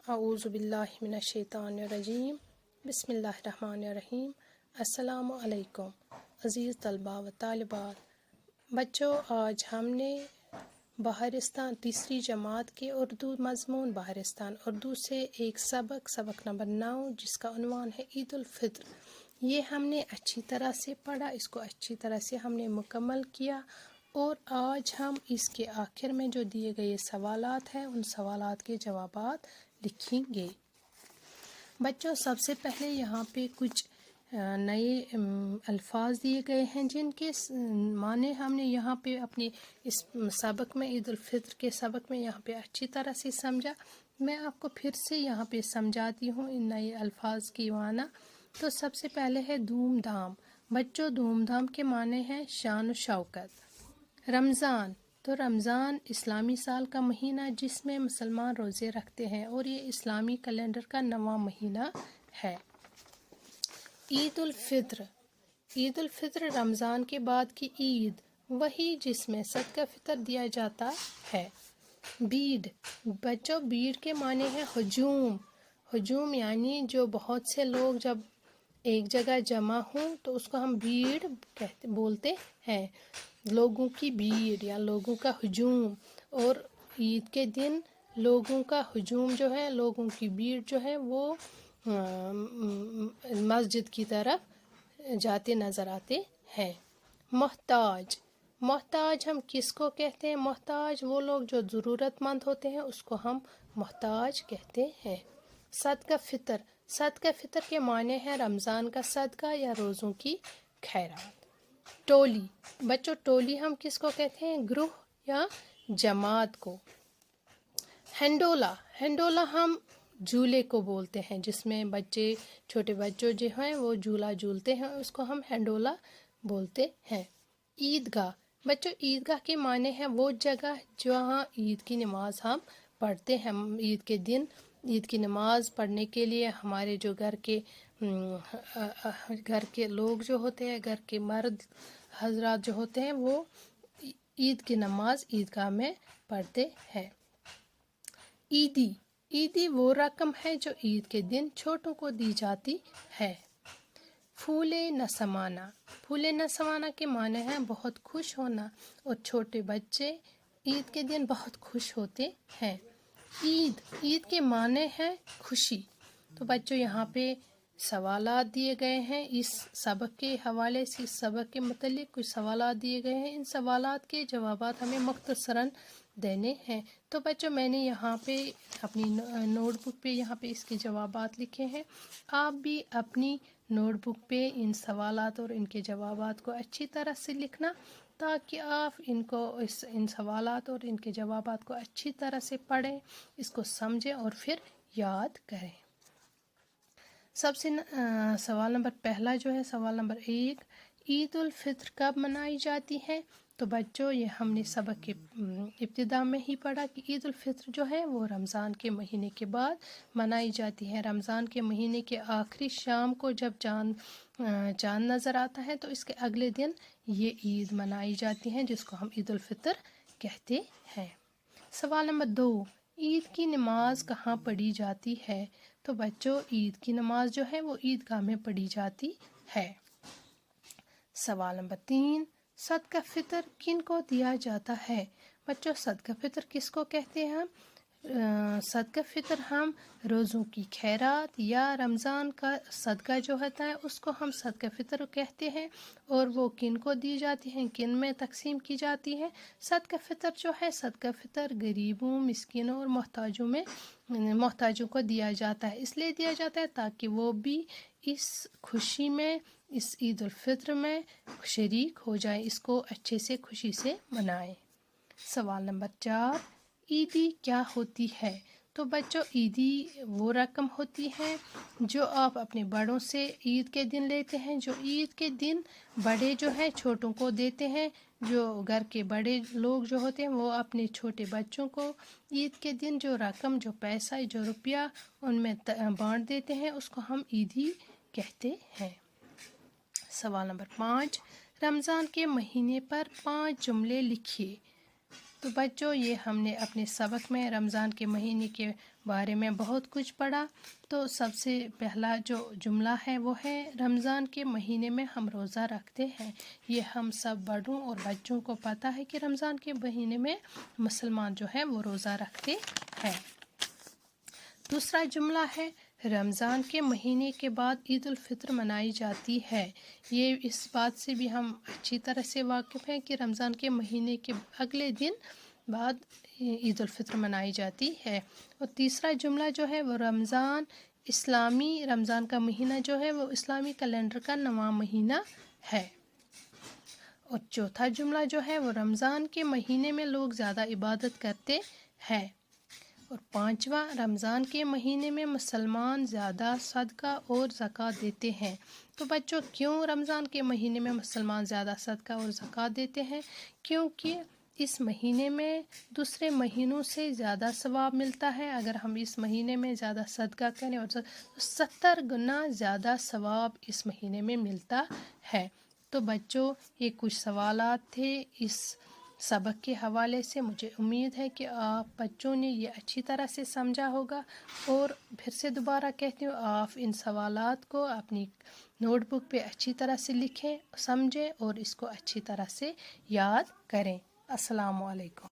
اعوذ باللہ من الشیطان الرجیم بسم اللہ الرحمن الرحیم۔ السلام علیکم عزیز طلباء و طالبات۔ بچوں، آج ہم نے بہارستان تیسری جماعت کے اردو مضمون بہارستان اردو سے ایک سبق نمبر 9 جس کا عنوان ہے عید الفطر، یہ ہم نے اچھی طرح سے پڑھا، اس کو اچھی طرح سے ہم نے مکمل کیا، اور آج ہم اس کے آخر میں جو دیے گئے سوالات ہیں ان سوالات کے جوابات لکھیں گے۔ بچوں، سب سے پہلے یہاں پہ کچھ نئے الفاظ دیے گئے ہیں جن کے معنی ہم نے یہاں پہ اپنے اس سبق میں عید الفطر کے سبق میں یہاں پہ اچھی طرح سے سمجھا۔ میں آپ کو پھر سے یہاں پہ سمجھاتی ہوں ان نئے الفاظ کی معنی۔ تو سب سے پہلے ہے دھوم دھام۔ بچوں، دھوم دھام کے معنی ہیں شان و شوکت۔ رمضان، تو رمضان اسلامی سال کا مہینہ جس میں مسلمان روزے رکھتے ہیں اور یہ اسلامی کیلنڈر کا 9واں مہینہ ہے۔ عید الفطر، عید الفطر رمضان کے بعد کی عید، وہی جس میں صدقہ فطر دیا جاتا ہے۔ بیڑ، بچوں بیڑ کے معنی ہے ہجوم۔ ہجوم یعنی جو بہت سے لوگ جب ایک جگہ جمع ہوں تو اس کو ہم بیڑ بولتے ہیں، لوگوں کی بھیڑ یا لوگوں کا ہجوم۔ اور عید کے دن لوگوں کا ہجوم جو ہے، لوگوں کی بھیڑ جو ہے وہ مسجد کی طرف جاتے نظر آتے ہیں۔ محتاج، محتاج ہم کس کو کہتے ہیں؟ محتاج وہ لوگ جو ضرورت مند ہوتے ہیں اس کو ہم محتاج کہتے ہیں۔ صدقہ فطر، صدقہ فطر کے معنی ہے رمضان کا صدقہ یا روزوں کی خیرات۔ ٹولی، بچوں ٹولی ہم کس کو کہتے ہیں؟ گروہ یا جماعت کو۔ ہنڈولا، ہنڈولا ہم جھولے کو بولتے ہیں جس میں بچے، چھوٹے بچوں جو ہیں وہ جھولا جھولتے ہیں، اس کو ہم ہنڈولا بولتے ہیں۔ عیدگاہ، بچوں عیدگاہ کے معنی ہے وہ جگہ جہاں عید کی نماز ہم پڑھتے ہیں۔ عید کے دن عید کی نماز پڑھنے کے لیے ہمارے جو گھر کے لوگ جو ہوتے ہیں، گھر کے مرد حضرات جو ہوتے ہیں وہ عید کی نماز عیدگاہ میں پڑھتے ہیں۔ عیدی، عیدی وہ رقم ہے جو عید کے دن چھوٹوں کو دی جاتی ہے۔ پھولے نہ سمانا، پھولے نہ سمانا کے معنی ہے بہت خوش ہونا، اور چھوٹے بچے عید کے دن بہت خوش ہوتے ہیں۔ عید، عید کے معنی ہے خوشی۔ تو بچوں یہاں پہ سوالات دیے گئے ہیں اس سبق کے حوالے سے، اس سبق کے متعلق کچھ سوالات دیے گئے ہیں، ان سوالات کے جوابات ہمیں مختصراً دینے ہیں۔ تو بچوں میں نے یہاں پہ اپنی نوٹ بک پہ یہاں پہ اس کے جوابات لکھے ہیں، آپ بھی اپنی نوٹ بک پہ ان سوالات اور ان کے جوابات کو اچھی طرح سے لکھنا تاکہ آپ ان سوالات اور ان کے جوابات کو اچھی طرح سے پڑھیں، اس کو سمجھیں اور پھر یاد کریں۔ سب سے سوال نمبر پہلا جو ہے، سوال نمبر 1، عید الفطر کب منائی جاتی ہے؟ تو بچوں یہ ہم نے سبق کے ابتدا میں ہی پڑھا کہ عید الفطر جو ہے وہ رمضان کے مہینے کے بعد منائی جاتی ہے۔ رمضان کے مہینے کے آخری شام کو جب چاند نظر آتا ہے تو اس کے اگلے دن یہ عید منائی جاتی ہے جس کو ہم عید الفطر کہتے ہیں۔ سوال نمبر 2، عید کی نماز کہاں پڑھی جاتی ہے؟ تو بچوں عید کی نماز جو ہے وہ عیدگاہ میں پڑھی جاتی ہے۔ سوال نمبر 3، صدقہ فطر کن کو دیا جاتا ہے؟ بچوں صدقہ فطر کس کو کہتے ہیں؟ صدقہ فطر ہم روزوں کی خیرات یا رمضان کا صدقہ جو ہوتا ہے اس کو ہم صدقہ فطر کہتے ہیں، اور وہ کن کو دی جاتی ہیں، کن میں تقسیم کی جاتی ہے؟ صدقہ فطر جو ہے، صدقہ فطر غریبوں، مسکینوں اور محتاجوں کو دیا جاتا ہے، اس لیے دیا جاتا ہے تاکہ وہ بھی اس خوشی میں، اس عید الفطر میں شریک ہو جائے، اس کو اچھے سے خوشی سے منائیں۔ سوال نمبر 4، عیدی کیا ہوتی ہے؟ تو بچوں عیدی وہ رقم ہوتی ہے جو آپ اپنے بڑوں سے عید کے دن لیتے ہیں، جو عید کے دن بڑے جو ہیں چھوٹوں کو دیتے ہیں، جو گھر کے بڑے لوگ جو ہوتے ہیں وہ اپنے چھوٹے بچوں کو عید کے دن جو رقم، جو پیسہ، جو روپیہ ان میں بانٹ دیتے ہیں اس کو ہم عیدی کہتے ہیں۔ سوال نمبر 5، رمضان کے مہینے پر 5 جملے لکھیے۔ تو بچوں یہ ہم نے اپنے سبق میں رمضان کے مہینے کے بارے میں بہت کچھ پڑھا۔ تو سب سے پہلا جو جملہ ہے وہ ہے رمضان کے مہینے میں ہم روزہ رکھتے ہیں۔ یہ ہم سب بڑوں اور بچوں کو پتہ ہے کہ رمضان کے مہینے میں مسلمان جو ہے وہ روزہ رکھتے ہیں۔ دوسرا جملہ ہے رمضان کے مہینے کے بعد عید الفطر منائی جاتی ہے۔ یہ اس بات سے بھی ہم اچھی طرح سے واقف ہیں کہ رمضان کے مہینے کے اگلے دن بعد عید الفطر منائی جاتی ہے۔ اور تیسرا جملہ جو ہے وہ رمضان کا مہینہ جو ہے وہ اسلامی کیلنڈر کا 9واں مہینہ ہے۔ اور چوتھا جملہ جو ہے وہ رمضان کے مہینے میں لوگ زیادہ عبادت کرتے ہیں۔ اور پانچواں رمضان کے مہینے میں مسلمان زیادہ صدقہ اور زکوٰۃ دیتے ہیں۔ تو بچوں کیوں رمضان کے مہینے میں مسلمان زیادہ صدقہ اور زکوٰۃ دیتے ہیں؟ کیونکہ اس مہینے میں دوسرے مہینوں سے زیادہ ثواب ملتا ہے۔ اگر ہم اس مہینے میں زیادہ صدقہ کریں اور 70 گنا زیادہ ثواب اس مہینے میں ملتا ہے۔ تو بچوں یہ کچھ سوالات تھے اس سبق کے حوالے سے۔ مجھے امید ہے کہ آپ بچوں نے یہ اچھی طرح سے سمجھا ہوگا، اور پھر سے دوبارہ کہتی ہوں آپ ان سوالات کو اپنی نوٹ بک پہ اچھی طرح سے لکھیں، سمجھیں اور اس کو اچھی طرح سے یاد کریں۔ السلام علیکم۔